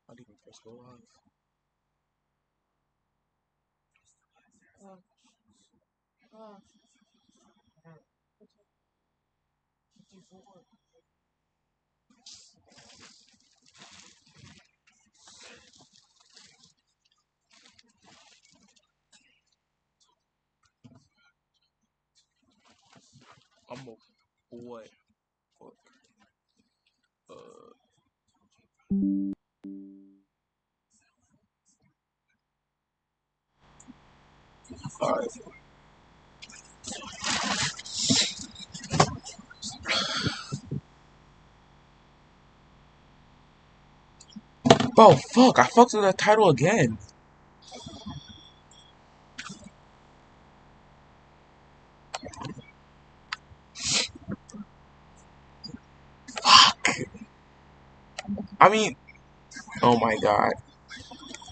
I didn't even press go live. I'm a what? Fuck. Uh, alright. Bro, fuck! I fucked with that title again. Fuck. I mean, oh my god,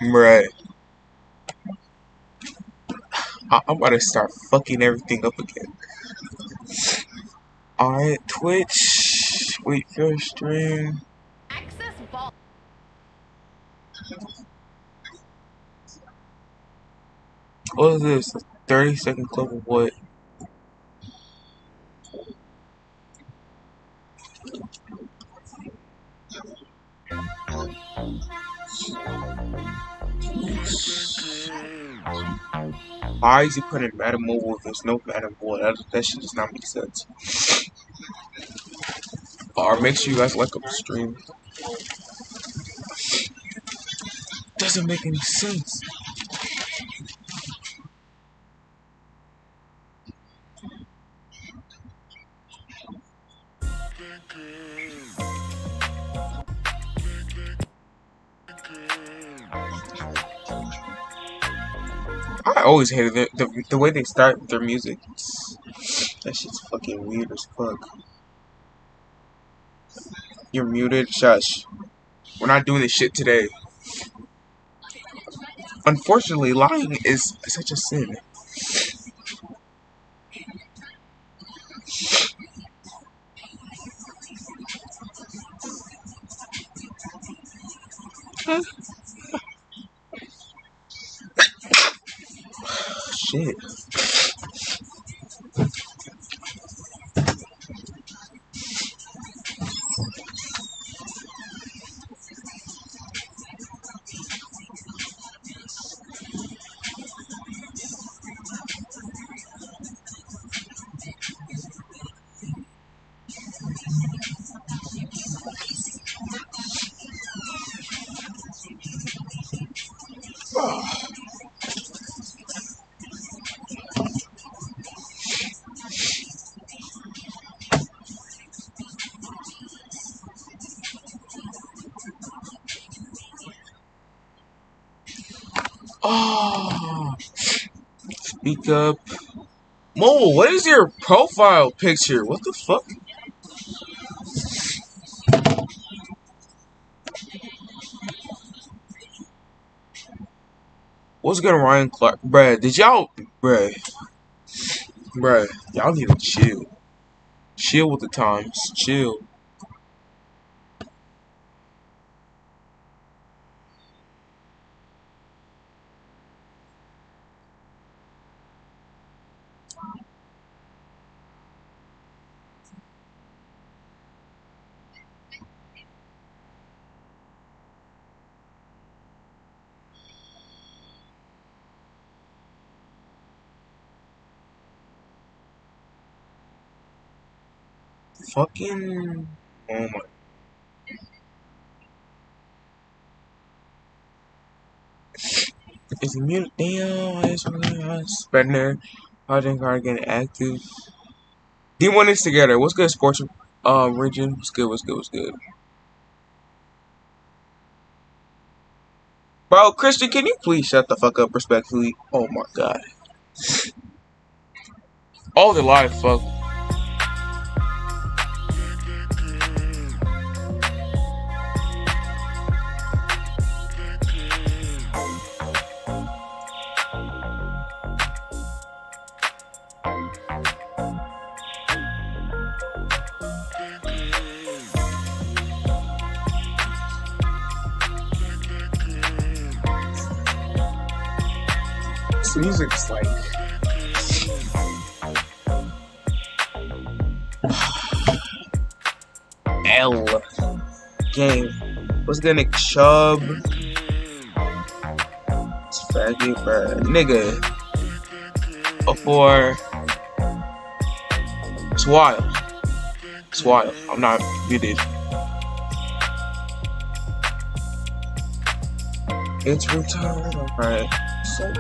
bruh. I'm about to start fucking everything up again. Alright, Twitch. Wait for a stream. Access vault. What is this? 30-second clip of what? Why is he putting Madden Mobile if there's no Madden Boy? That shit does not make sense. Or make sure you guys like up the stream. Doesn't make any sense. I always hated the way they start their music. That shit's fucking weird as fuck. You're muted. Shush. We're not doing this shit today. Unfortunately, lying is such a sin. Shit. Oh, speak up. Mo, what is your profile picture? What the fuck? What's good, Ryan Clark? Bruh, did y'all... Bruh, y'all need to chill. Chill with the times. Chill. Fucking... Oh my... It's muted. Damn, I just really spender. Project card getting active. D1 is together. What's good, sports region? What's good, what's good, what's good? Bro, Christian, can you please shut the fuck up respectfully? Oh my god. Oh, the live fuck. This music's like L game. What's good, Nick Chubb? It's faggy, bruh. Nigga. Before. It's wild. It's wild. I'm not muted. It's retarded. Alright. So.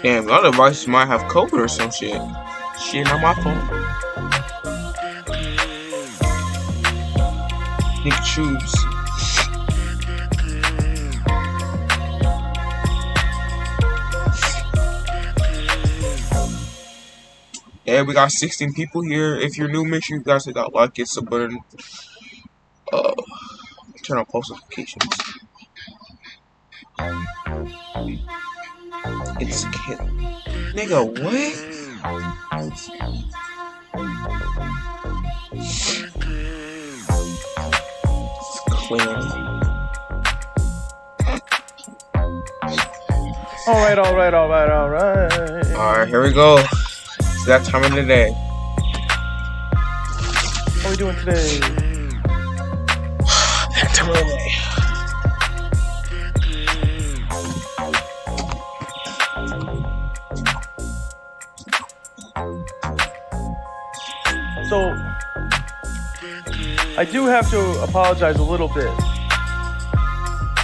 Damn, the other devices might have code or some shit. Shit, not my fault. Nick Choobs. Yeah, we got 16 people here. If you're new, make sure you guys hit that like, hit the button. Turn on post notifications. It's kid. Nigga, what? It's clean. Alright. Alright, here we go. It's that time of the day. What are we doing today? That time of the day. So, I do have to apologize a little bit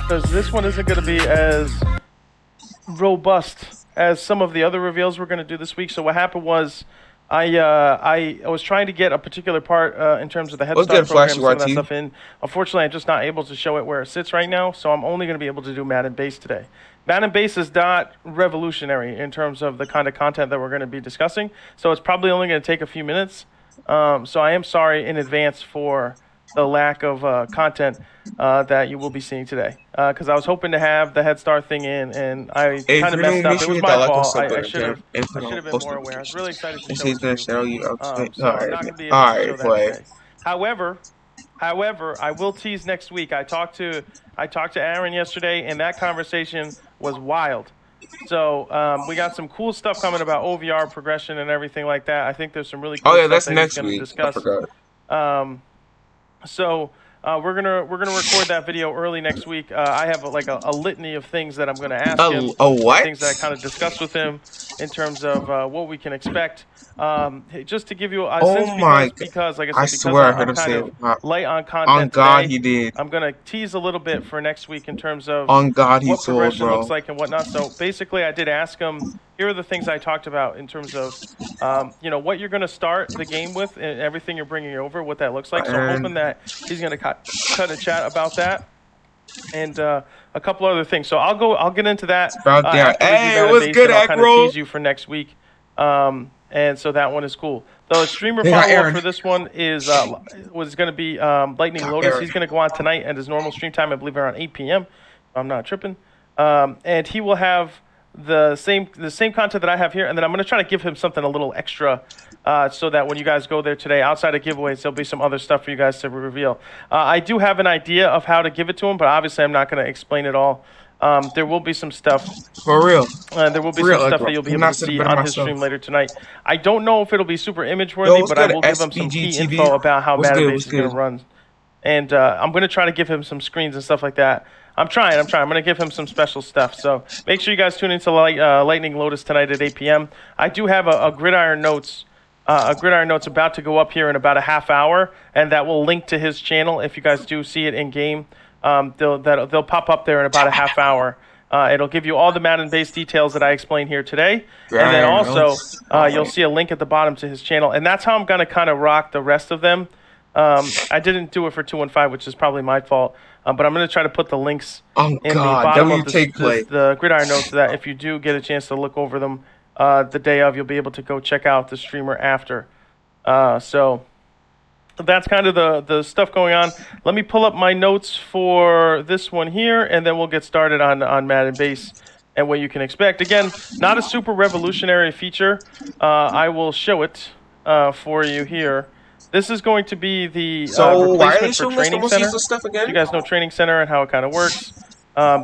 because this one isn't going to be as robust as some of the other reveals we're going to do this week. So what happened was I was trying to get a particular part in terms of the Head Start program and some of that stuff in. Unfortunately, I'm just not able to show it where it sits right now, so I'm only going to be able to do Madden Base today. Madden Base is not revolutionary in terms of the kind of content that we're going to be discussing, so it's probably only going to take a few minutes. So I am sorry in advance for the lack of content that you will be seeing today. Because I was hoping to have the Head Start thing in, and I kind of messed up. It was my fault. I should have been more aware. I was really excited to show it to you. So I'm not going to be able to show that today. However, I will tease next week. I talked to Aaron yesterday, and that conversation was wild. So we got some cool stuff coming about OVR progression and everything like that. I think there's some really cool stuff that's that next he's going to week. discuss. So we're gonna record that video early next week. I have like a litany of things that I'm gonna ask him. What? Things that I kind of discussed with him in terms of what we can expect. Just to give you a sense, because like I said, swear I heard I'm him kind say of it. light on content On God, today. he did. I'm gonna tease a little bit for next week in terms of On God, he what told, progression bro. looks like and whatnot. So basically, I did ask him. Here are the things I talked about in terms of, what you're going to start the game with and everything you're bringing over, what that looks like. So I'm hoping that he's going to cut a chat about that and a couple other things. So I'll get into that. Hey, what's good, I'll kind of Acro? tease you for next week. And so that one is cool. The streamer follow-up for this one was going to be Lightning Lotus. He's going to go on tonight at his normal stream time, I believe around 8 p.m. if I'm not tripping. And he will have the same content that I have here, and then I'm going to try to give him something a little extra so that when you guys go there today, outside of giveaways, there'll be some other stuff for you guys to reveal. I do have an idea of how to give it to him, but obviously I'm not going to explain it all. There will be some stuff. For real. There will be some stuff that you'll be able to see on his stream later tonight. I don't know if it'll be super image-worthy, but I will give him some key info about how Madden Base is going to run. And I'm going to try to give him some screens and stuff like that. I'm trying. I'm going to give him some special stuff. So make sure you guys tune into Lightning Lotus tonight at 8 p.m. I do have a Gridiron Notes about to go up here in about a half hour, and that will link to his channel. If you guys do see it in game, they'll pop up there in about a half hour. It'll give you all the Madden Base details that I explained here today, and then also you'll see a link at the bottom to his channel, and that's how I'm going to kind of rock the rest of them. I didn't do it for 215, which is probably my fault. But I'm going to try to put the links in the bottom of the Gridiron Notes so that if you do get a chance to look over them the day of, you'll be able to go check out the streamer after. So that's kind of the stuff going on. Let me pull up my notes for this one here, and then we'll get started on Madden Base and what you can expect. Again, not a super revolutionary feature. I will show it for you here. This is going to be the So why are they replacement for showing us the Training most Center. useless stuff You again? guys know Training Center and how it kind of works.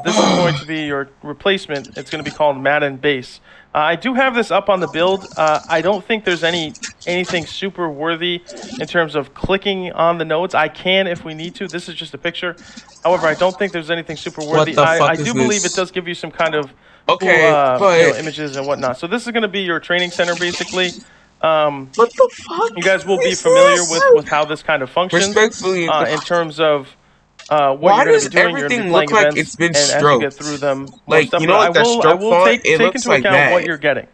This is going to be your replacement. It's going to be called Madden Base. I do have this up on the build. I don't think there's anything super worthy in terms of clicking on the nodes. I can if we need to. This is just a picture. However, I don't think there's anything super worthy. What the fuck I is do believe this? it does give you some kind of Okay, cool, but images and whatnot. So this is going to be your training center, basically. what the fuck? You guys will be is familiar this? with how this kind of functions Respectfully, in terms of what why you're going does to be doing. You're going to everything be playing look like events, it's been and as you stroked? get through them, more Like, stuff. you know, But like that I stroke will font? take It looks into like account that. what you're getting.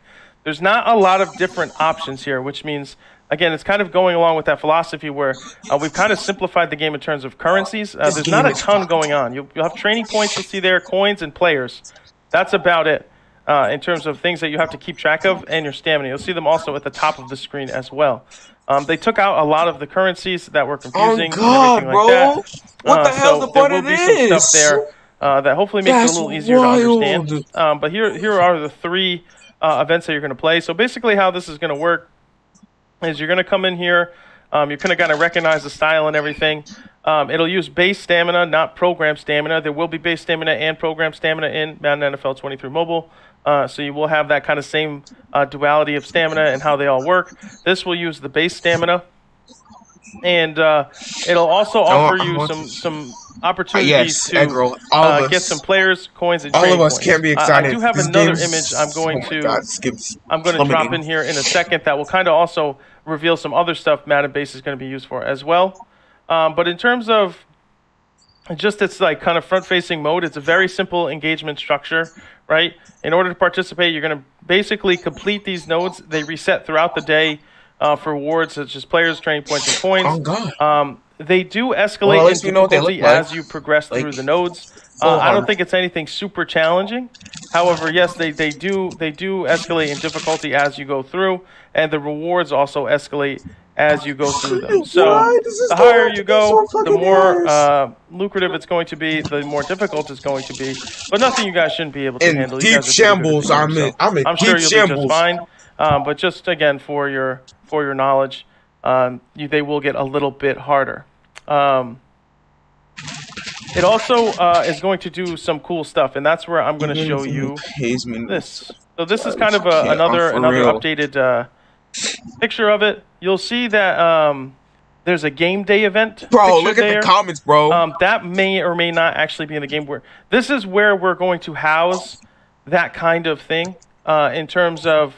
There's not a lot of different options here, which means, again, it's kind of going along with that philosophy where we've kind of simplified the game in terms of currencies. There's not a ton going on. You'll have training points you'll see there, coins, and players. That's about it in terms of things that you have to keep track of, and your stamina. You'll see them also at the top of the screen as well. They took out a lot of the currencies that were confusing Oh God, and everything bro! like that. What the hell's So the there point will of be this? some stuff there that hopefully makes it a little easier to understand. But here are the three events that you're going to play. So basically how this is going to work is you're going to come in here. You're going to kind of recognize the style and everything. It'll use base stamina, not program stamina. There will be base stamina and program stamina in Madden NFL 23 Mobile. So you will have that kind of same duality of stamina and how they all work. This will use the base stamina. And it'll also offer you some opportunities to get some players, coins, and training points. Can't be excited. I do have another image I'm going to drop in here in a second that will kind of also reveal some other stuff Madden Base is going to be used for as well. But in terms of just its like kind of front-facing mode, it's a very simple engagement structure, right? In order to participate, you're going to basically complete these nodes. They reset throughout the day for rewards such as players, training points, and coins. Oh God. They do escalate in difficulty as you progress through the nodes. I don't think it's anything super challenging. However, yes, they do escalate in difficulty as you go through, and the rewards also escalate as you go through them. So the higher you go, the more lucrative it's going to be, the more difficult it's going to be. But nothing you guys shouldn't be able to handle. Deep shambles. I'm in sure deep you'll be shambles. just fine. But just again for your knowledge, they will get a little bit harder. It also is going to do some cool stuff, and that's where I'm going to show you this. So this is kind of another updated picture of it. You'll see that there's a game day event. Bro, look at the comments, bro. That may or may not actually be in the game. This is where we're going to house that kind of thing in terms of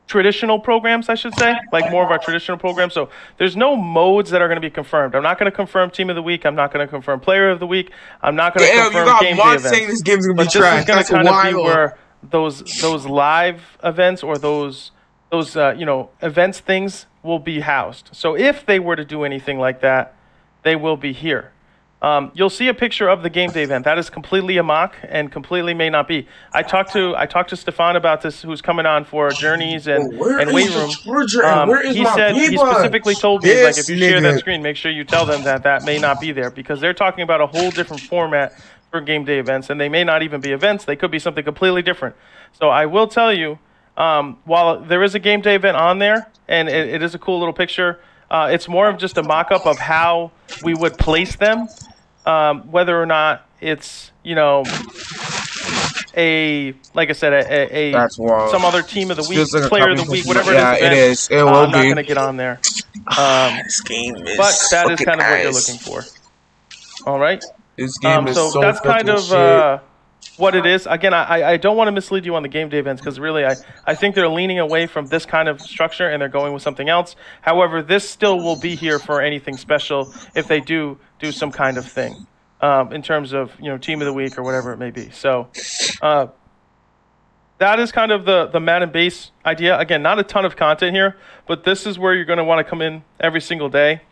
traditional programs, I should say, like more of our traditional programs. So there's no modes that are going to be confirmed. I'm not going to confirm Team of the Week. I'm not going to confirm Player of the Week. I'm not going to confirm Game Day events. Saying this game's gonna be but trash. This is going to kind of be where those live events or those events things will be housed. So if they were to do anything like that, they will be here. You'll see a picture of the game day event. That is completely a mock and completely may not be. I talked to Stefan about this, who's coming on for Journeys and Weight Room. He specifically told me, like, if you share that screen, make sure you tell them that may not be there, because they're talking about a whole different format for game day events, and they may not even be events. They could be something completely different. So I will tell you, while there is a game day event on there, and it is a cool little picture, it's more of just a mock-up of how we would place them. Whether or not it's, like I said, some other Team of the Week, like Player of the Week, whatever it is. It will I'm not going to get on there. This game is but that is kind of what you're looking for. All right. This game is so that's kind of shit. What it is. Again, I don't want to mislead you on the game day events, because really I think they're leaning away from this kind of structure and they're going with something else. However, this still will be here for anything special if they do some kind of thing in terms of Team of the Week or whatever it may be. So that is kind of the Madden base idea. Again, not a ton of content here, but this is where you're going to want to come in every single day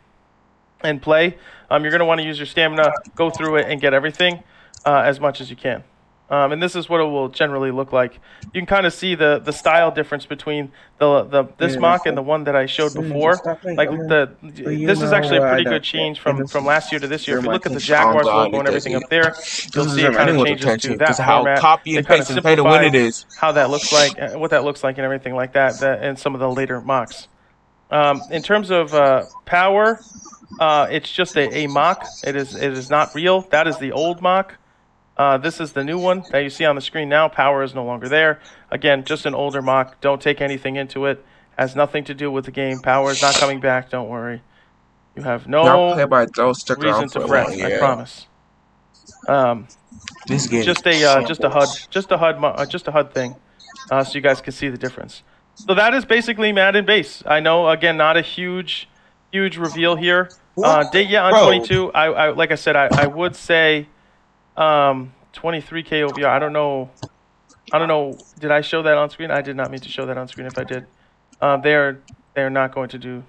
and play. You're going to want to use your stamina, go through it, and get everything as much as you can. And this is what it will generally look like. You can kind of see the style difference between the this mock and the one that I showed before. Like this is actually a pretty good change from last year to this year. If you look at the Jaguars logo and everything up there, you'll see it kind of changes to that format. Copy They and kind of paste and pay to win simplify it is. how that looks like, what that looks like, and everything like that. In some of the later mocks. In terms of power, it's just a mock. It is not real. That is the old mock. This is the new one that you see on the screen now. Power is no longer there. Again, just an older mock. Don't take anything into it. Has nothing to do with the game. Power is not coming back. Don't worry. You have no reason to fret. I promise. This game just a HUD thing, so you guys can see the difference. So that is basically Madden base. I know, again, not a huge reveal here. Date yet on 22. I like I said, I would say 23K OVR. I don't know. Did I show that on screen? I did not mean to show that on screen. If I did, they're not going to do.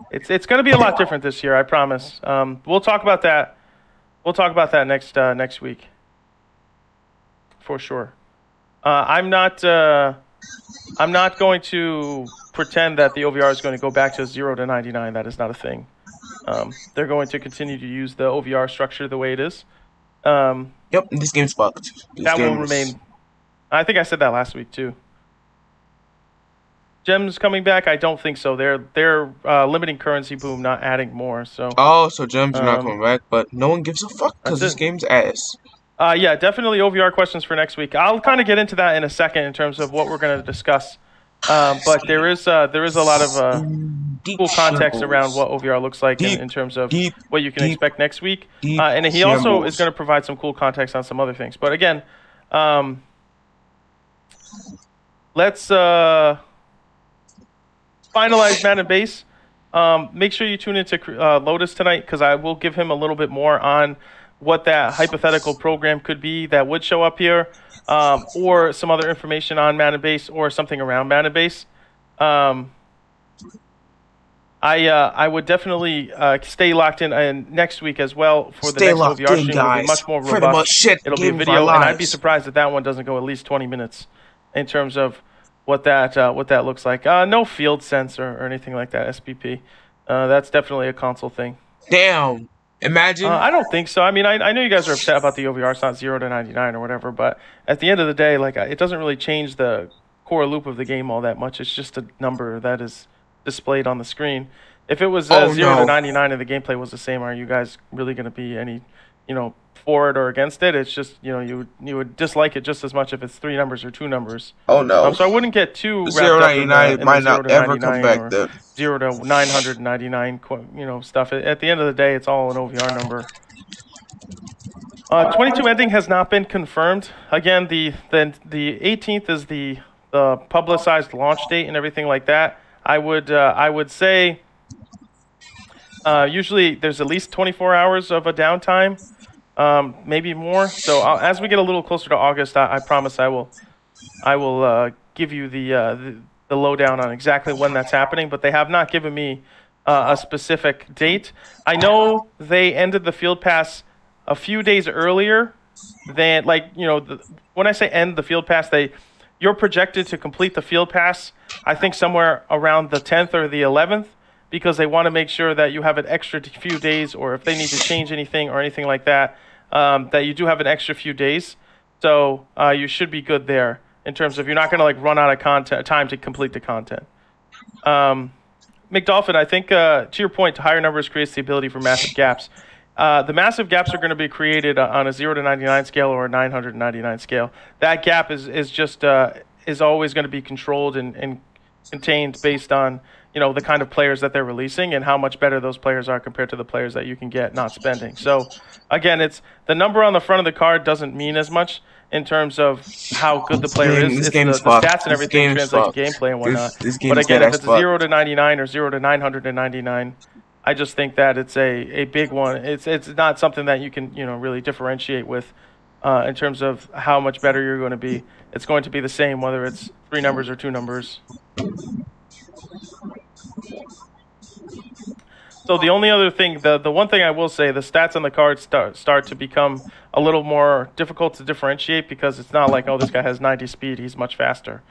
It's going to be a lot different this year. I promise. We'll talk about that. We'll talk about that next week. For sure. I'm not going to pretend that the OVR is going to go back to 0 to 99. That is not a thing. They're going to continue to use the OVR structure the way it is. Yep, this game's fucked. That will remain. I think I said that last week too. Gems coming back? I don't think so. They're limiting currency boom, not adding more. So. Oh, so gems are not coming back, but no one gives a fuck because this game's ass. Yeah, definitely OVR questions for next week. I'll kind of get into that in a second in terms of what we're going to discuss. But there is a lot of cool context around what OVR looks like in terms of what you can expect next week. And he also is going to provide some cool context on some other things. But again, let's finalize Madden base. Make sure you tune into Lotus tonight because I will give him a little bit more on what that hypothetical program could be that would show up here, or some other information on Madden base or something around Madden base. I would definitely stay locked in next week as well for the next OVR stream. It'll be much more robust. It'll be a video, and I'd be surprised if that one doesn't go at least 20 minutes in terms of what that looks like. No field sense or anything like that. SPP. That's definitely a console thing. Damn. Imagine. I don't think so. I mean, I know you guys are upset about the OVR. It's not 0 to 99 or whatever, but at the end of the day, like it doesn't really change the core loop of the game all that much. It's just a number that is displayed on the screen. If it was 0 to 99 and the gameplay was the same, are you guys really going to be any, for it or against it? It's just, you would dislike it just as much if it's 3 numbers or 2 numbers. Oh no! So I wouldn't get too wrapped 0 to 99 up in might not ever come back. Then 0 to 999, stuff. At the end of the day, it's all an OVR number. 22 ending has not been confirmed. Again, the 18th is the publicized launch date and everything like that. I would say usually there's at least 24 hours of a downtime, maybe more. So as we get a little closer to August, I promise I will give you the lowdown on exactly when that's happening. But they have not given me a specific date. I know they ended the field pass a few days earlier than, when I say end the field pass, you're projected to complete the field pass, I think somewhere around the 10th or the 11th, because they want to make sure that you have an extra few days, or if they need to change anything or anything like that, that you do have an extra few days. So you should be good there in terms of you're not going to run out of time to complete the content. McDolphin, I think to your point, higher numbers creates the ability for massive gaps. The massive gaps are going to be created on a 0 to 99 scale or a 999 scale. That gap is always going to be controlled and contained based on the kind of players that they're releasing and how much better those players are compared to the players that you can get not spending. So again, it's the number on the front of the card doesn't mean as much in terms of how good the player is. It's the stats and everything translate to gameplay and whatnot. But again, if it's 0 to 99 or 0 to 999, I just think that it's a big one. It's not something that you can really differentiate with in terms of how much better you're going to be. It's going to be the same whether it's 3 numbers or 2 numbers. So the only other thing, the one thing I will say, the stats on the card start to become a little more difficult to differentiate because it's not like, oh, this guy has 90 speed, he's much faster.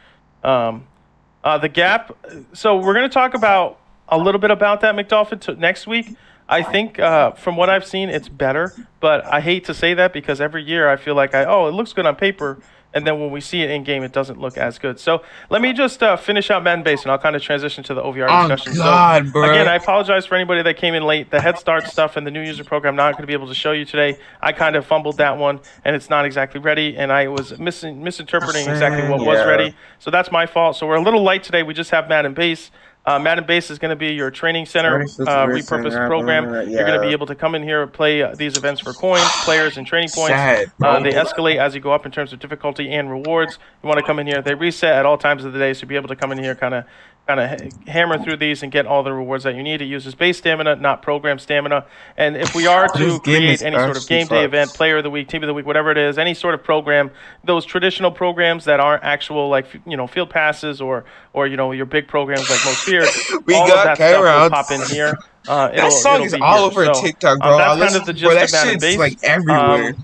The gap. So we're going to talk about a little bit about that McDolphin next week. I think from what I've seen, it's better, but I hate to say that because every year I feel like it looks good on paper. And then when we see it in game, it doesn't look as good. So let me just finish out Madden Base, and I'll kind of transition to the OVR discussion. Oh, God, so, bro. Again, I apologize for anybody that came in late. The Head Start stuff and the new user program, I'm not going to be able to show you today. I kind of fumbled that one, and it's not exactly ready, and I was misinterpreting exactly what was ready. So that's my fault. So we're a little light today. We just have Madden Base. Madden Base is going to be your training center repurposed program. You're going to be able to come in here and play these events for coins, players, and training points. They escalate as you go up in terms of difficulty and rewards. You want to come in here. They reset at all times of the day, so you'll be able to come in here kind of hammer through these and get all the rewards that you need. It uses base stamina, not program stamina. And if we are to create any sort of game day event, player of the week, team of the week, whatever it is, any sort of program, those traditional programs that aren't actual field passes or your big programs like Most Feared, all of that stuff will pop in here. That song is all over TikTok, bro. That's kind of the gist of Madden Base. Like everywhere.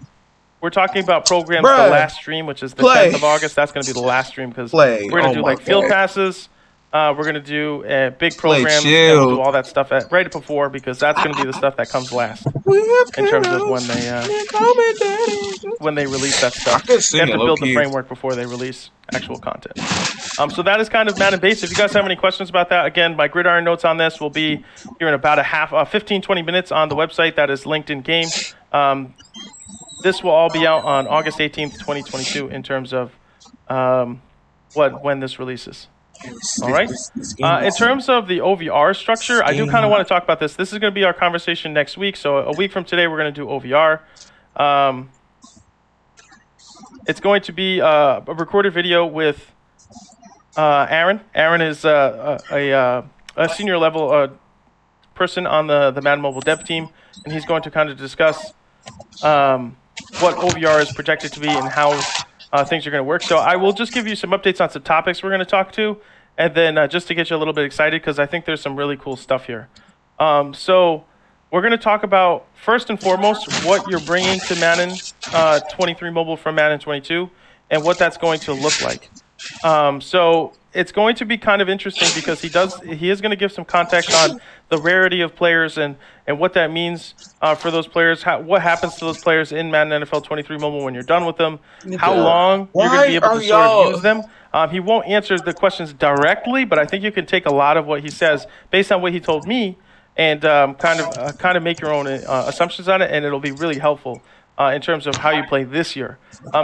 We're talking about programs. The last stream, which is the 10th of August. That's going to be the last stream because we're going to do field passes. We're going to do a big program and we'll do all that stuff right before because that's going to be the stuff that comes last in terms of when they release that stuff. They have to build the framework before they release actual content. So that is kind of Madden Base. If you guys have any questions about that, again, my gridiron notes on this will be here in about 15-20 minutes on the website that is linked in game. This will all be out on August 18th, 2022 in terms of when this releases. All right. In terms of the OVR structure, I do kind of want to talk about this. This is going to be our conversation next week. So a week from today, we're going to do OVR. It's going to be a recorded video with Aaron. Aaron is a senior level person on the Madden Mobile dev team, and he's going to kind of discuss what OVR is projected to be and how things are going to work. So I will just give you some updates on some topics we're going to talk to, and then just to get you a little bit excited because I think there's some really cool stuff here. So we're going to talk about, first and foremost, what you're bringing to Madden 23 Mobile from Madden 22 and what that's going to look like. So it's going to be kind of interesting because he is going to give some context on the rarity of players and what that means for those players, what happens to those players in Madden NFL 23 Mobile when you're done with them, how long you're going to be able to sort of use them. He won't answer the questions directly, but I think you can take a lot of what he says based on what he told me and kind of make your own assumptions on it, and it'll be really helpful in terms of how you play this year.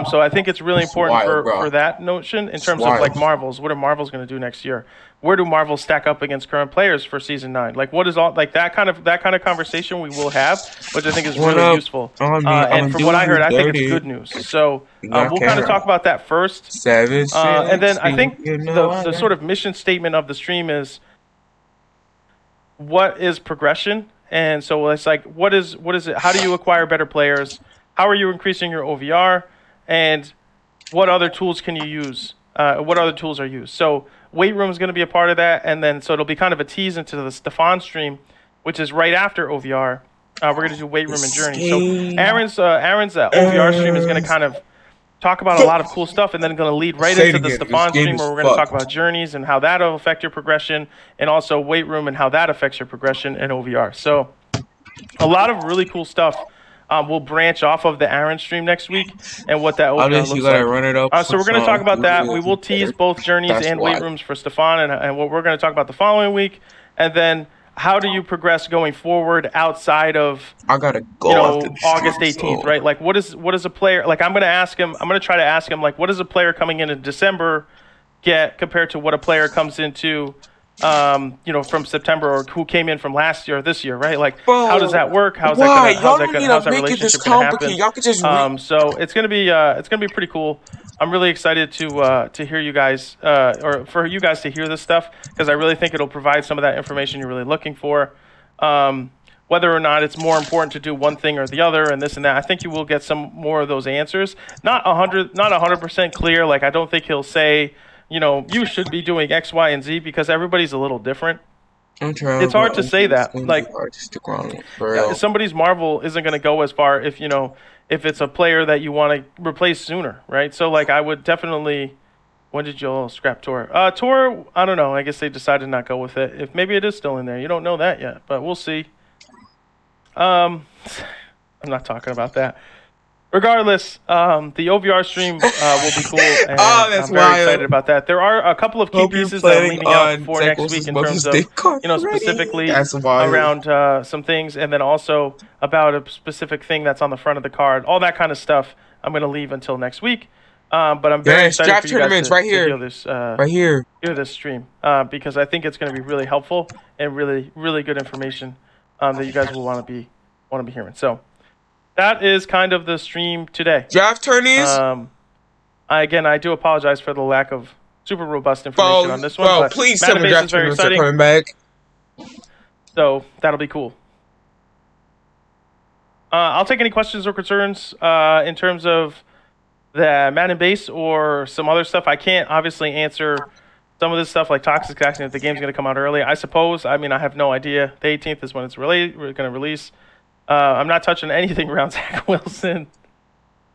So I think it's really important for that notion in terms of like Marvels. What are Marvels going to do next year? Where do Marvels stack up against current players for Season 9? Like what is all like that kind of conversation we will have, which I think is really useful. And from what I heard, I think it's good news. So we'll kind of talk about that first. And then I think the sort of mission statement of the stream is what is progression? And so it's like what is it? How do you acquire better players? How are you increasing your OVR? And what other tools can you use? What other tools are used? So weight room is going to be a part of that. And then so it'll be kind of a tease into the Stefan stream, which is right after OVR. We're going to do weight room and journey. So Aaron's OVR stream is going to kind of talk about a lot of cool stuff and then going to lead right into the Stefan stream where we're going to talk about journeys and how that'll affect your progression and also weight room and how that affects your progression in OVR. So a lot of really cool stuff. We'll branch off of the Aaron stream next week and what that OVR looks like. Run it up so we're going to talk about that. We will tease both journeys and weight rooms for Stefan and what we're going to talk about the following week. And then how do you progress going forward outside of August 18th, right? Like what is a player like? I'm going to try to ask him like what does a player coming in December get compared to what a player comes into from September or who came in from last year or this year, right? Like how does that work? How's that relationship going to happen? Y'all could just so it's going to be pretty cool. I'm really excited to hear you guys or for you guys to hear this stuff because I really think it'll provide some of that information you're really looking for. Whether or not it's more important to do one thing or the other and this and that, I think you will get some more of those answers. Not 100% clear. Like I don't think he'll say, you should be doing X, Y, and Z because everybody's a little different. I'm trying, It's hard but to say it's that. gonna be Like, hard to stick around for real. somebody's Marvel isn't going to go as far if if it's a player that you want to replace sooner, right? So like I would definitely. When did y'all scrap Tor? Tor, I don't know. I guess they decided to not go with it. If maybe it is still in there, you don't know that yet, but we'll see. I'm not talking about that. Regardless, the OVR stream will be cool, and that's I'm very wild. excited about that. There are a couple of key Hope you're pieces that I'm planning leaving out on for Zach next week in Wilson's terms of, stick card already? specifically That's wild. around some things, and then also about a specific thing that's on the front of the card. All that kind of stuff I'm going to leave until next week. But I'm very Yes, excited draft for you guys tournaments to, right to here. hear this. Right here. Hear this stream because I think it's going to be really helpful and really, really good information that you guys will want to be hearing. So that is kind of the stream today. Draft tourneys. I do apologize for the lack of super robust information on this one. But Please tell Madden me Base draft is very tournaments are exciting, coming back. so that'll be cool. I'll take any questions or concerns in terms of the Madden Base or some other stuff. I can't obviously answer some of this stuff like Toxic asking if the game's going to come out early. I suppose. I mean, I have no idea. The 18th is when it's we're going to release. I'm not touching anything around Zach Wilson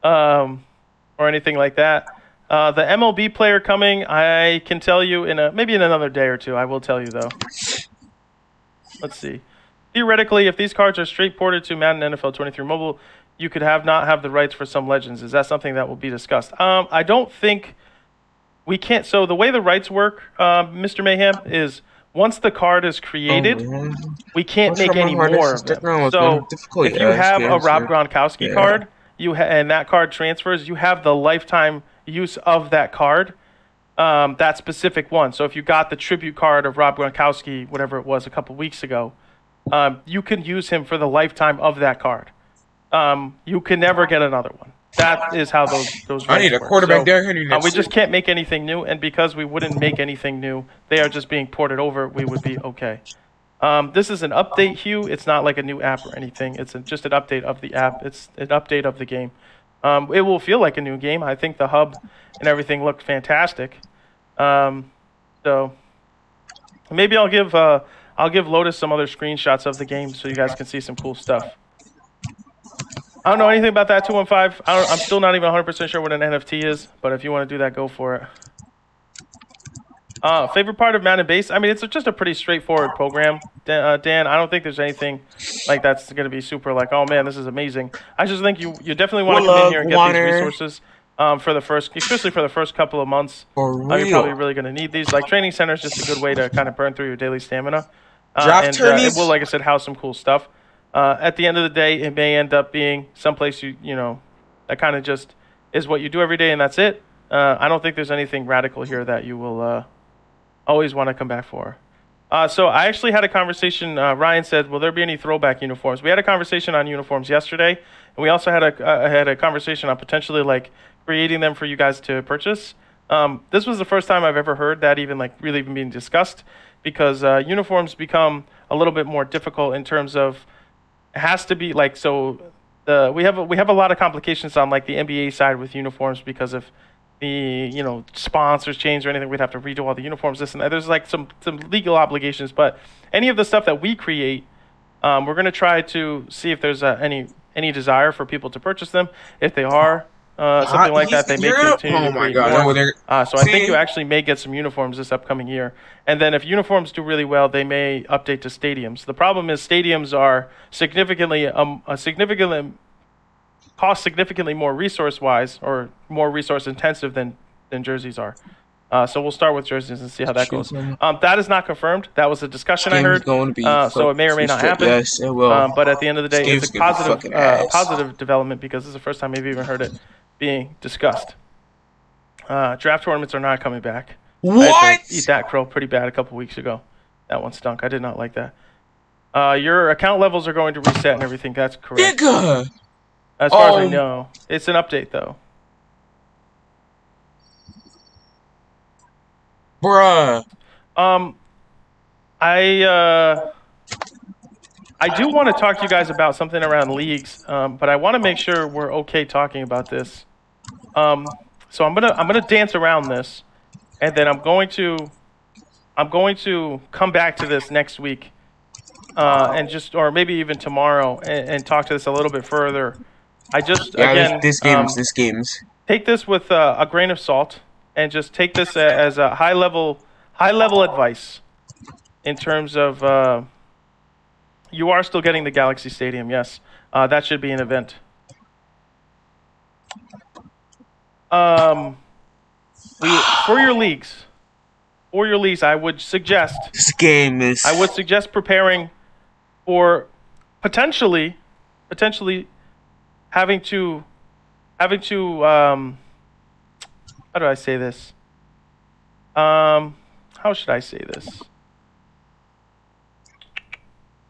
or anything like that. The MLB player coming, I can tell you maybe in another day or two. I will tell you, though. Let's see. Theoretically, if these cards are straight ported to Madden NFL 23 Mobile, you could not have the rights for some legends. Is that something that will be discussed? I don't think we can't. So the way the rights work, Mr. Mayhem, is once the card is created, we can't make any more of them. So if you have a Rob Gronkowski card, and that card transfers, you have the lifetime use of that card, that specific one. So if you got the tribute card of Rob Gronkowski, whatever it was a couple weeks ago, you can use him for the lifetime of that card. You can never get another one. That is how those. I need a quarterback there. We just can't make anything new, and because we wouldn't make anything new, they are just being ported over. We would be okay. This is an update, Hugh. It's not like a new app or anything. It's just an update of the app. It's an update of the game. It will feel like a new game. I think the hub and everything looked fantastic. So maybe I'll give Lotus some other screenshots of the game so you guys can see some cool stuff. I don't know anything about that 215. I'm still not even 100% sure what an NFT is, but if you want to do that, go for it. Favorite part of Madden Base? I mean, it's just a pretty straightforward program, Dan. I don't think there's anything like that's going to be super like, oh man, this is amazing. I just think you definitely want to come in here and get these resources especially for the first couple of months. You're probably really going to need these. Like Training Center is just a good way to kind of burn through your daily stamina. It will, like I said, house some cool stuff. At the end of the day, it may end up being someplace that kind of just is what you do every day, and that's it. I don't think there's anything radical here that you will always want to come back for. So I actually had a conversation. Ryan said, "Will there be any throwback uniforms?" We had a conversation on uniforms yesterday, and we also had a conversation on potentially like creating them for you guys to purchase. This was the first time I've ever heard that even really even being discussed, because uniforms become a little bit more difficult in terms of. It has to be like so. We have a lot of complications on like the NBA side with uniforms because of the sponsors change or anything. We'd have to redo all the uniforms. This and that. There's like some legal obligations, but any of the stuff that we create, we're gonna try to see if there's any desire for people to purchase them. If they are something like that, they may continue to create more. So I think you actually may get some uniforms this upcoming year. And then if uniforms do really well, they may update to stadiums. The problem is stadiums are cost significantly more resource-wise or more resource-intensive than jerseys are. So we'll start with jerseys and see how that goes. That is not confirmed. That was a discussion I heard. So it may or may not happen. Yes, it will. But at the end of the day, it's a positive development because this is the first time I've even heard it being discussed. Draft tournaments are not coming back. What? I had to eat that crow pretty bad a couple weeks ago. That one stunk. I did not like that. Your account levels are going to reset and everything. That's correct. Nigga! As far as I know. It's an update, though. Bruh. I do want to talk to you guys about something around leagues, but I want to make sure we're okay talking about this. So I'm gonna dance around this, and then I'm going to I'm going to come back to this next week, or maybe even tomorrow, and talk to this a little bit further. I just Yeah, again this game's. take this with a grain of salt, and just take this as a high level advice in terms of you are still getting the Galaxy Stadium. Yes, that should be an event. For your leagues, I would suggest This game is. I would suggest preparing for potentially having to how do I say this? How should I say this?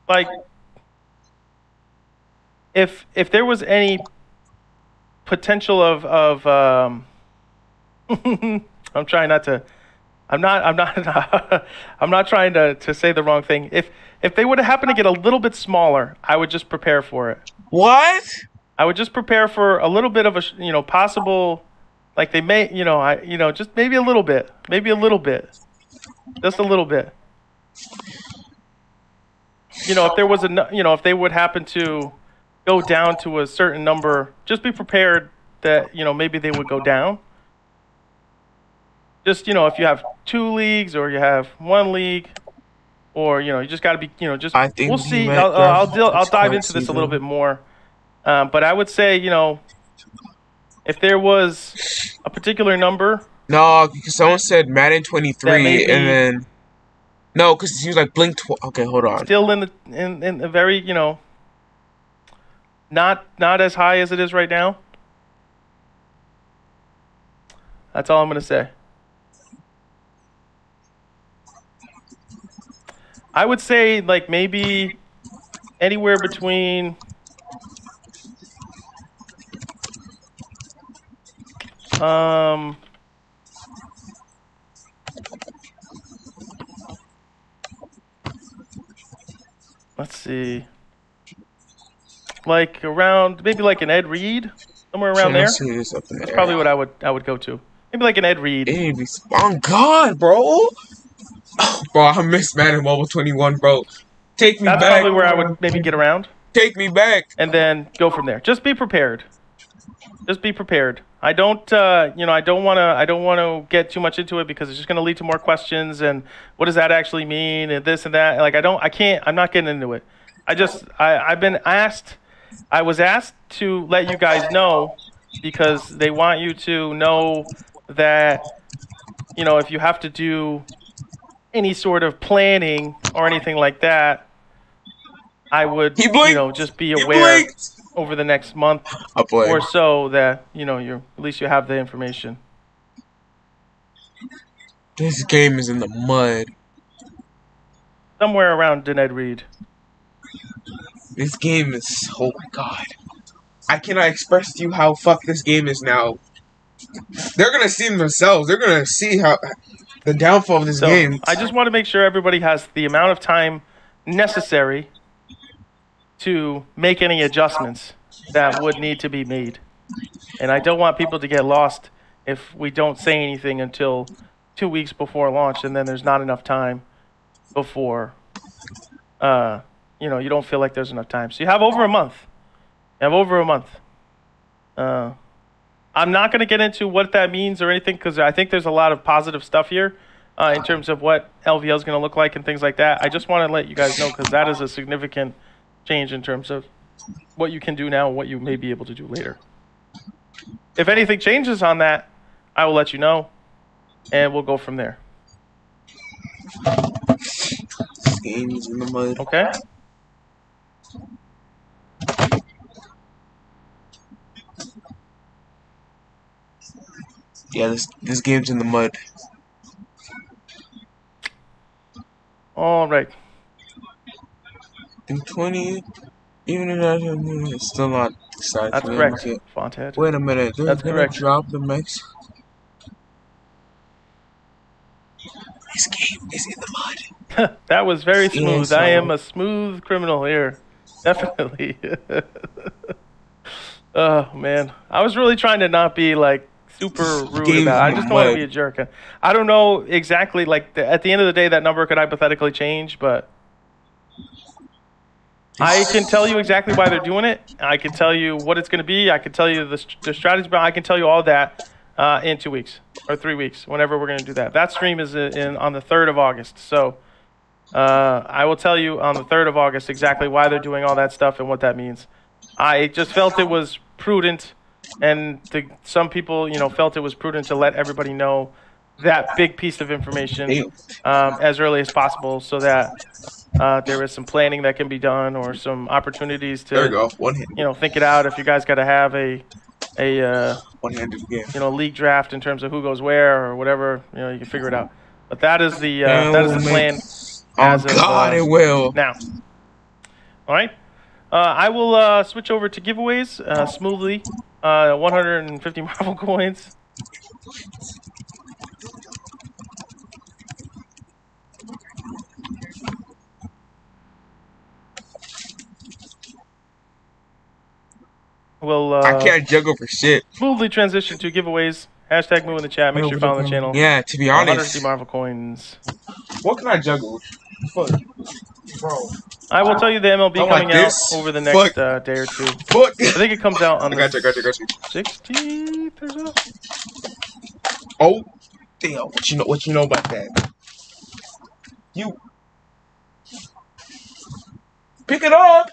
Like, if there was any potential of I'm trying not to. I'm not I'm not trying to say the wrong thing. If they would have happened to get a little bit smaller, I would just prepare for it. What? I would just prepare for a little bit of a possible, like they may just maybe a little bit, just a little bit. If there was if they would happen to go down to a certain number, just be prepared that maybe they would go down. Just if you have 2 leagues or you have 1 league, or you just got to be just. I think we'll see. I'll dive into this a little bit more, but I would say if there was a particular number. No, because someone said Madden 23, and then no, because he was like Blink. Okay, hold on. Still in the very not as high as it is right now. That's all I'm gonna say. I would say like maybe anywhere between let's see, like around maybe like an Ed Reed, somewhere around there. That's probably what I would go to. Maybe like an Ed Reed. Oh God, bro. Bro, I miss Madden Mobile 21, bro. Take me back. That's probably where I would maybe get around. Take me back. And then go from there. Just be prepared. Just be prepared. I don't want to get too much into it because it's just going to lead to more questions and what does that actually mean and this and that. Like I'm not getting into it. I was asked to let you guys know because they want you to know that if you have to do any sort of planning or anything like that, I would just be aware over the next month or so that at least you have the information. This game is in the mud. Somewhere around Ed Reed. This game is, oh my God. I cannot express to you how fucked this game is now. They're gonna see themselves. They're gonna see how the downfall of this game. I just want to make sure everybody has the amount of time necessary to make any adjustments that would need to be made. And I don't want people to get lost if we don't say anything until 2 weeks before launch, and then there's not enough time before, you don't feel like there's enough time. So you have over a month. I'm not going to get into what that means or anything because I think there's a lot of positive stuff here in terms of what LVL is going to look like and things like that. I just want to let you guys know because that is a significant change in terms of what you can do now and what you may be able to do later. If anything changes on that, I will let you know, and we'll go from there. This game is in the mud. Okay? Yeah, this game's in the mud. All right. In 20, even if it's still not decided. That's correct, Fonthead. Wait a minute. They're gonna drop the max. This game is in the mud. That was very smooth. I am a smooth criminal here. Definitely. Oh, man. I was really trying to not be, like, super rude Games about it. I in the just don't want to mud. be a jerk. I don't know exactly, like, at the end of the day, that number could hypothetically change, but I can tell you exactly why they're doing it. I can tell you what it's going to be. I can tell you the strategy, but I can tell you all that in 2 weeks or 3 weeks, whenever we're going to do that. That stream is on the 3rd of August. So I will tell you on the 3rd of August exactly why they're doing all that stuff and what that means. I just felt it was prudent, and some people, felt it was prudent to let everybody know that big piece of information as early as possible, so that there is some planning that can be done, or some opportunities There we to, go. One-handed. think it out. If you guys got to have a One-handed again. league draft in terms of who goes where or whatever, you can figure it out. But that is the plan. Oh God, it will. Now. All right. I will switch over to giveaways smoothly. 150 Marvel coins. We'll I can't juggle for shit. smoothly transition to giveaways. Hashtag move in the chat. Make sure you're following the channel. Yeah, to be honest. 150 Marvel coins. What can I juggle? Fuck. Bro. I will tell you the MLB coming out over the next day or two. Fuck. I think it comes out on the Gotcha. 16th or so. Oh, damn. What you know about that? You pick it up.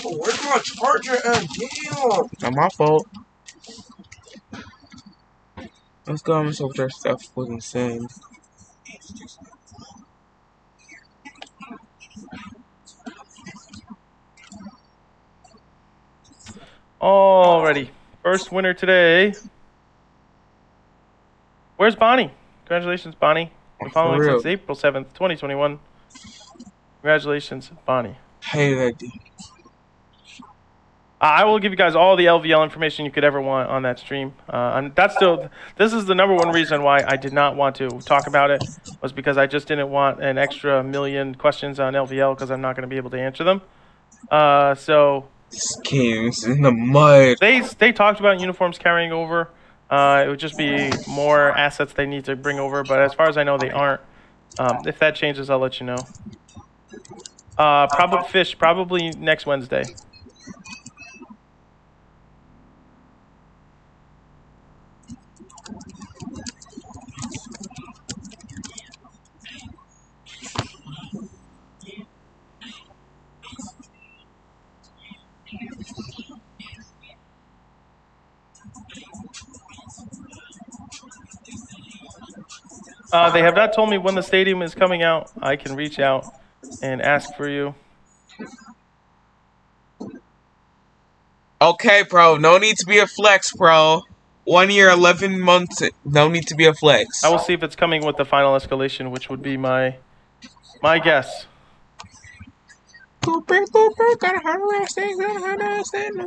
Oh, where's my charger at? Damn. Not my fault. Let's go. I'm so their stuff was insane. Alrighty. First winner today. Where's Bonnie? Congratulations, Bonnie. Been following since April 7th, 2021. Congratulations, Bonnie. Hey, that dude. I will give you guys all the LVL information you could ever want on that stream. And this is the number one reason why I did not want to talk about it, was because I just didn't want an extra million questions on LVL, because I'm not going to be able to answer them. So Schemes in the mud. They talked about uniforms carrying over. It would just be more assets they need to bring over, but as far as I know, they aren't. If that changes, I'll let you know. Probably next Wednesday. They have not told me when the stadium is coming out. I can reach out and ask for you. Okay, bro. No need to be a flex, bro. 1 year, 11 months. No need to be a flex. I will see if it's coming with the final escalation, which would be my guess. Booper, gotta harass it.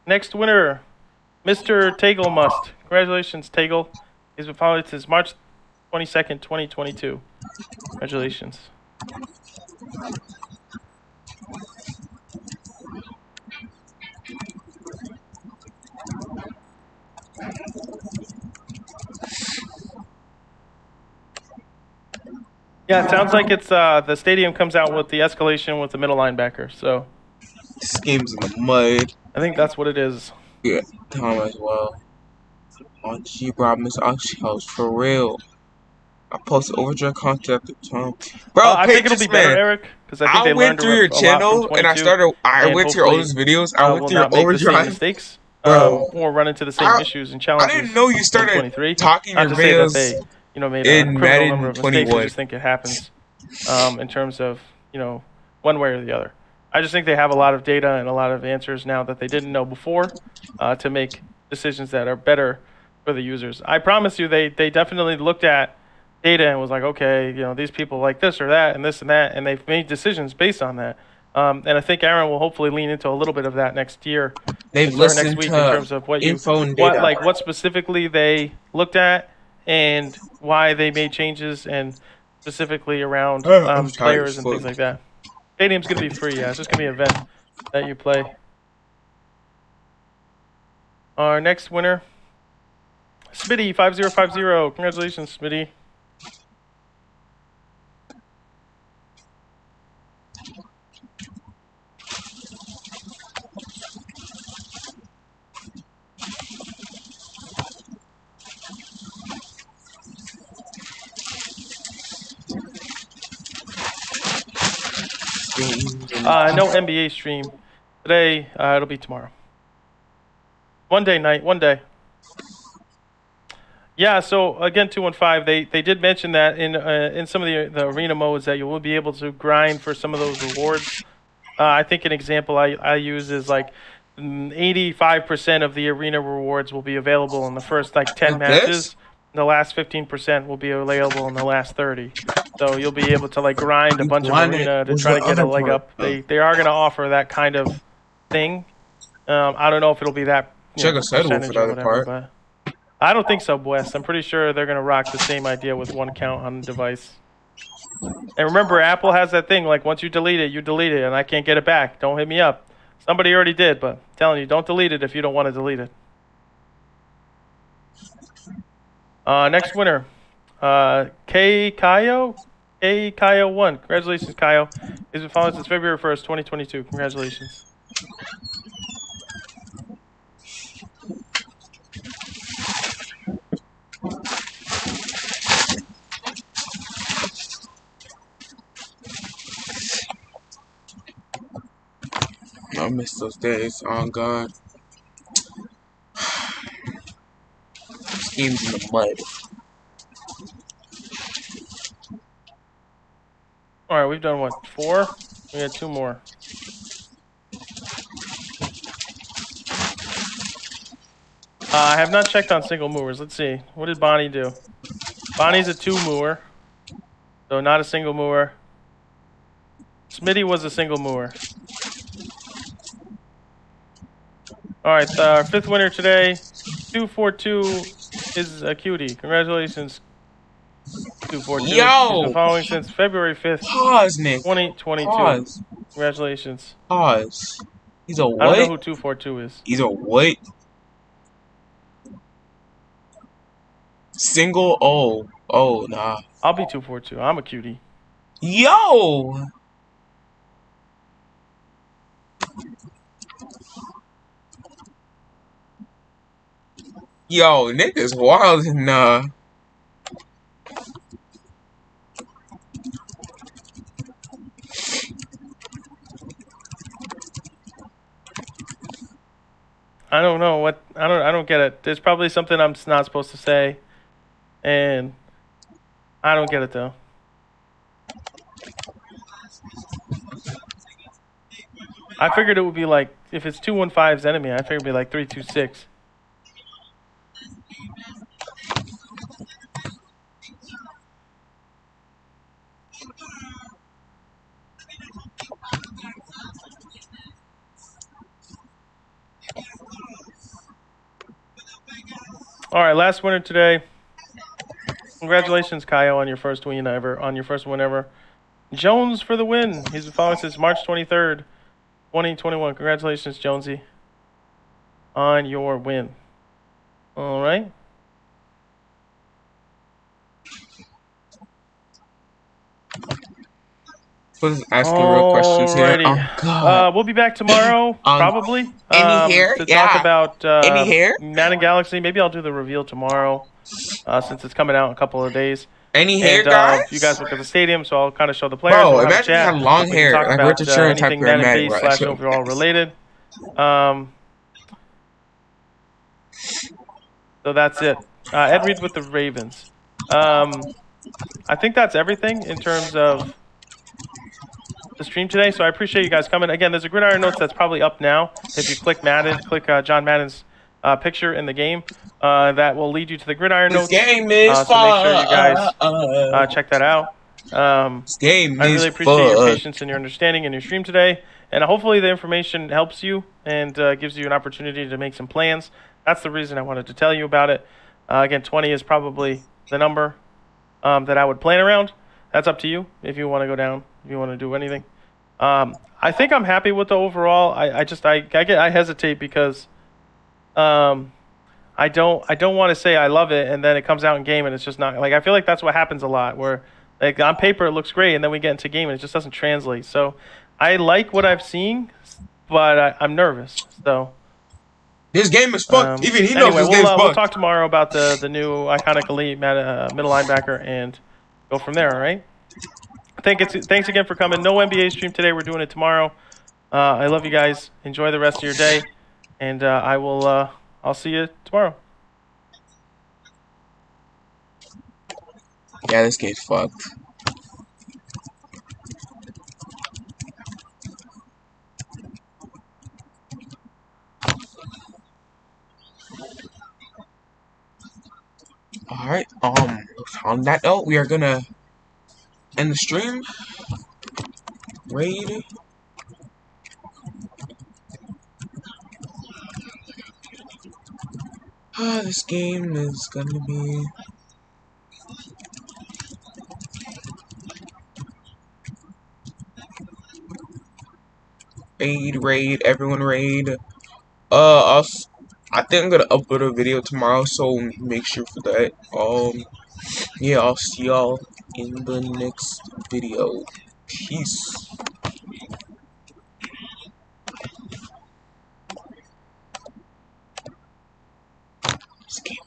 Next winner, Mr. Tagle Must. Congratulations, Tagle. He's been following since March 22nd, 2022. Congratulations. Yeah, it sounds like it's the stadium comes out with the escalation with the middle linebacker. So Schemes in the mud. I think that's what it is. Yeah, Tom as well. On G bro, Miss Oxhouse for real. I posted overdrive content at the time. Bro, I think it'll be better, Eric, because I think they went through your channel and I went to your oldest videos. I went through your overdrive mistakes, bro, or run into the same issues and challenges. I didn't know you started talking your videos made a in criminal number Madden of 21. mistakes. I just think it happens in terms of, one way or the other. I just think they have a lot of data and a lot of answers now that they didn't know before to make decisions that are better for the users. I promise you, they definitely looked at data and was like, okay, these people like this or that and this and that, and they've made decisions based on that. And I think Aaron will hopefully lean into a little bit of that next year. They've listened next week to in terms of what info and data. what specifically they looked at and why they made changes, and specifically around players and things like that. Stadium's gonna be free. Yeah, it's just gonna be an event that you play. Our next winner, Smitty 5050. Congratulations, Smitty. No NBA stream today. It'll be tomorrow. One day night. One day. Yeah. So again, 215. They did mention that in some of the arena modes that you will be able to grind for some of those rewards. I think an example I use is like 85% of the arena rewards will be available in the first like 10 matches. The last 15% will be available in the last 30. So you'll be able to like grind a bunch of arena to try to get a leg up. They are going to offer that kind of thing. I don't know if it'll be that percentage or whatever, but I don't think so, Wes. I'm pretty sure they're going to rock the same idea with one count on the device. And remember, Apple has that thing, like once you delete it, and I can't get it back. Don't hit me up. Somebody already did, but I'm telling you, don't delete it if you don't want to delete it. Next winner, Kayo 1. Congratulations, Kayo. He's been following since February 1st, 2022. Congratulations. I miss those days. Oh God. Schemes in the mud. All right, we've done what? 4? We had 2 more. I have not checked on single movers. Let's see. What did Bonnie do? Bonnie's a 2 mover, so not a single mover. Smitty was a single mover. All right, our 5th winner today, 242, is a cutie. Congratulations, 242. Yo! He's been following since February 5th, Pause, Nick. 2022. Pause. Congratulations. Pause. He's a what? I don't know who 242 is. He's a what? Single O. Oh, nah. I'll be 242. I'm a cutie. Yo! Yo, Nick is wild and I don't know what I don't get it. There's probably something I'm not supposed to say, and I don't get it though. I figured it would be like if it's 215's enemy, I figured it'd be like 326. All right, last winner today. Congratulations, Kyle, on your first win ever. Jones for the win. He's been following since March 23rd, 2021. Congratulations, Jonesy, on your win. All right. was asking real questions here. Oh God. We'll be back tomorrow, probably. Any hair? To talk about any hair? Madden Galaxy. Maybe I'll do the reveal tomorrow, since it's coming out in a couple of days. Any hair, guys? You guys look at the stadium, so I'll kind of show the players. Bro, we'll imagine you have long hair. Talk like about Richard Sherman type anything of Madden Madden, based / overall related. So that's it. Ed Reed with the Ravens. I think that's everything in terms of the stream today. So I appreciate you guys coming. Again, there's a Gridiron Notes that's probably up now. If you click Madden, click John Madden's picture in the game, that will lead you to the Gridiron Notes. Game is so make sure you guys check that out. I really appreciate your patience and your understanding in your stream today. And hopefully the information helps you and gives you an opportunity to make some plans. That's the reason I wanted to tell you about it. Again, 20 is probably the number that I would plan around. That's up to you if you want to go down, if you want to do anything. I think I'm happy with the overall. I hesitate because um, I don't want to say I love it and then it comes out in game and it's just not like I feel like that's what happens a lot where like on paper it looks great and then we get into game and it just doesn't translate. So I like what I've seen, but I'm nervous. So This game is fucked. Even he knows anyway, this we'll game's we'll fucked. talk tomorrow about the new iconic elite middle linebacker and go from there. All right. Thanks again for coming. No NBA stream today. We're doing it tomorrow. I love you guys. Enjoy the rest of your day, and I'll see you tomorrow. Yeah, this game's fucked. Alright, on that note, we are gonna end the stream. Raid. This game is gonna be raid, everyone raid. I think I'm gonna upload a video tomorrow, so make sure for that. Yeah, I'll see y'all in the next video. Peace. This game